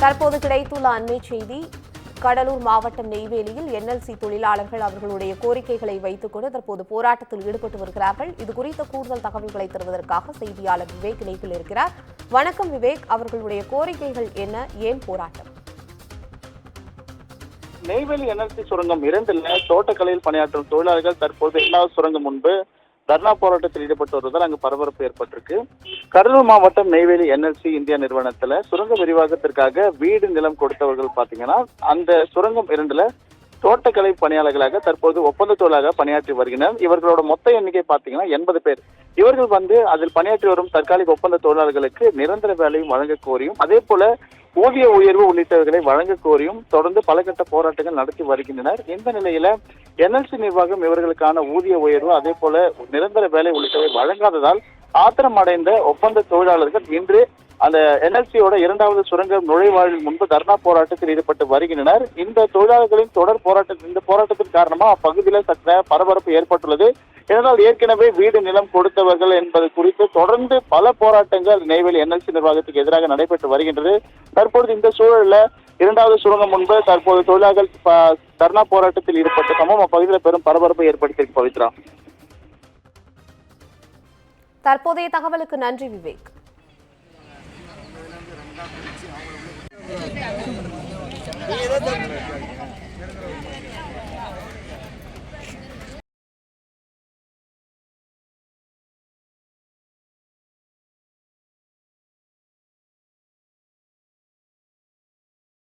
தற்போது கிடைத்துள்ள அண்மை செய்தி, கடலூர் மாவட்டம் நெய்வேலியில் NLC தொழிலாளர்கள் அவர்களுடைய கோரிக்கைகளை வைத்துக் கொண்டு தற்போது போராட்டத்தில் ஈடுபட்டு வருகிறார்கள். இது குறித்த கூடுதல் தகவல்களை தருவதற்காக செய்தியாளர் விவேக் இணைப்பில் இருக்கிறார். வணக்கம் விவேக், அவர்களுடைய கோரிக்கைகள் என்ன, ஏன் போராட்டம்? நெய்வேலி NLC சுரங்கம் 2ல் தோட்டக்கலையில் பணியாற்றும் தொழிலாளர்கள் தற்போது 2வது சுரங்கம் முன்பு தர்ணா போராட்டத்தில் ஈடுபட்டு வருவதால் அங்கு பரபரப்பு ஏற்பட்டிருக்கு. கடலூர் மாவட்டம் நெய்வேலி NLC இந்தியா நிறுவனத்துல சுரங்க விரிவாக்கத்திற்காக வீடு நிலம் கொடுத்தவர்கள் பாத்தீங்கன்னா அந்த சுரங்கம் 2ல் தோட்டக்கலை பணியாளர்களாக தற்போது ஒப்பந்த தொழிலாக பணியாற்றி வருகின்றனர். இவர்களோட மொத்த எண்ணிக்கை பாத்தீங்கன்னா 80 பேர். இவர்கள் அதில் பணியாற்றி வரும் தற்காலிக ஒப்பந்த தொழிலாளர்களுக்கு நிரந்தர வேலையும் வழங்க கோரியும் அதே போல ஊதிய உயர்வு உள்ளிட்டவர்களை வழங்க கோரியும் தொடர்ந்து பல கட்ட போராட்டங்கள் நடத்தி வருகின்றனர். இந்த நிலையில NLC நிர்வாகம் இவர்களுக்கான ஊதிய உயர்வு அதே போல நிரந்தர வேலை உள்ளிட்டவை வழங்காததால் ஆத்திரம் அடைந்த ஒப்பந்த தொழிலாளர்கள் இன்று அந்த NLC-யோட 2வது சுரங்க நுழைவாயில் முன்பு தர்ணா போராட்டத்தில் ஈடுபட்டு வருகின்றனர். இந்த தொழிலாளர்களின் தொடர் போராட்டத்தின் காரணமா அப்பகுதியில் சற்ற பரபரப்பு ஏற்பட்டுள்ளது. இதனால் ஏற்கனவே வீடு நிலம் கொடுத்தவர்கள் என்பது குறித்து தொடர்ந்து பல போராட்டங்கள் நெய்வேலி NLC நிர்வாகத்துக்கு எதிராக நடைபெற்று வருகின்றது. தற்பொழுது இந்த சூழல்ல 2வது சுரங்கம் முன்பு தற்போது தொழிலாளர்கள் தர்ணா போராட்டத்தில் ஈடுபட்ட சம்பவம் அப்பகுதியில் பெரும் பரபரப்பை ஏற்படுத்தி பவித்ரா. தற்போதைய தகவலுக்கு நன்றி விவேக். நீங்க